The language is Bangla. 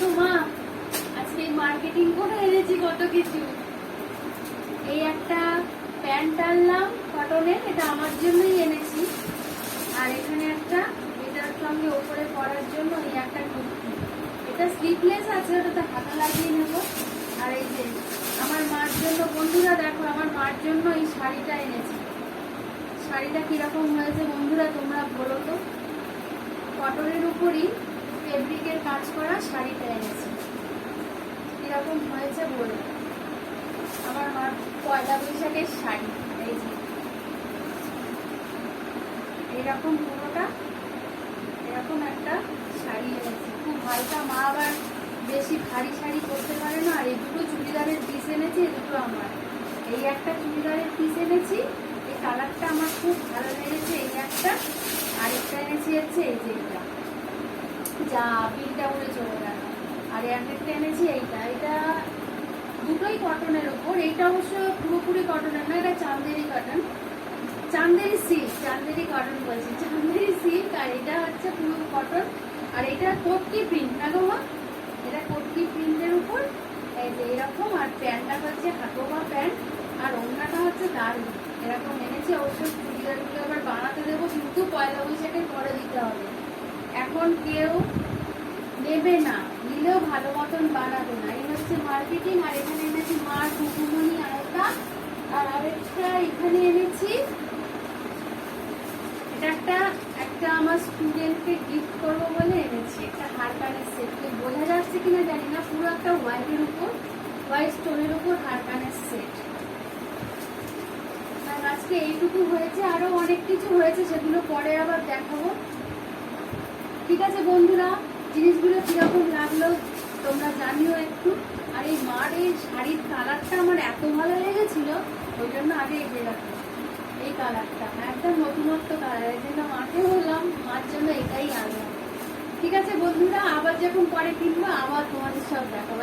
দেখো মা, আজকে মার্কেটিং করে এনেছি কত কিছু। এই একটা প্যান্ট আনলাম কটনের, এটা আমার জন্যই এনেছি। আর এখানে একটা এটার সঙ্গে ওপরে পরার জন্য এই একটা কুর্তি, এটা স্লিভলেস আছে, ওটাতে হাতা লাগিয়ে নেব। আর এই যে আমার মার জন্য, বন্ধুরা দেখো আমার মার জন্য এই শাড়িটা এনেছি। শাড়িটা কিরকম হয়েছে বন্ধুরা তোমরা বলো তো। কটনের উপরই ফেব্রিকের কাজ করা শাড়িটা এনেছি, কিরকম হয়েছে বলো। আমার মার পয়লা বৈশাখের শাড়ি, এই যে এরকম পুরোটা এরকম একটা শাড়ি এনেছি, খুব হালকা। মা আবার বেশি ভারী শাড়ি পরতে পারে না। আর এই দুটো চুড়িদারের পিস এনেছি, এই দুটো আমার। এই একটা চুড়িদারের পিস এনেছি, এই কালারটা আমার খুব ভালো লেগেছে, এই একটা। আরেকটা এনেছি হচ্ছে এই যে এটা, যা বিলটা উড়ে চলে গেল। আর একটা এনেছি এইটা, এটা দুটোই কটনের ওপর। এইটা অবশ্য পুরোপুরি কটনের না, এটা Chanderi cotton, Chanderi silk, Chanderi cotton বলছি, চান্দেরি সিল্ক। আর এটা হচ্ছে পুরো কটন। আর এটা কটকি প্রিন্ট না গো মা, এটা কটকি প্রিন্টের উপর এই যে এরকম। আর প্যান্টটা হচ্ছে হাতোবা প্যান্ট, আর ওড়নাটা হচ্ছে দারুণ। এরকম এনেছি। অবশ্য চুড়িদারগুলো আবার বানাতে দেবো, কিন্তু পয়লা বৈশাখের পরে দিতে হবে। এখন কেউ নেবে না, নিলেও ভালো মতন বানাবে না। এই হচ্ছে মার্কেটিং। আর এখানে এনেছি মার কুকুমনি আয়তা। আর আরেকটা এখানে এনেছি, এটা একটা আমার স্টুডেন্টকে গিফট করবো বলে এনেছি, একটা হার কানের সেট। বোঝা যাচ্ছে কিনা জানি না, পুরো একটা হোয়াইটের উপর, হোয়াইট স্টোনের উপর হার কানের সেট। আর আজকে এইটুকু হয়েছে, আরো অনেক কিছু হয়েছে, সেগুলো পরে আবার দেখাবো। ঠিক আছে বন্ধুরা, জিনিসগুলো কিরকম লাগলো তোমরা জানিও একটু। আর এই মার এই শাড়ির কালারটা আমার এত ভালো লেগেছিল, ওই জন্য আগে এগিয়ে রাখো। এই কালারটা একদম নতুনত্ব কালার, এই জন্য মাকে বললাম মার জন্য এটাই আনলাম। ঠিক আছে বন্ধুরা, আবার যখন পরে কিনবো আবার তোমাদের সব দেখা।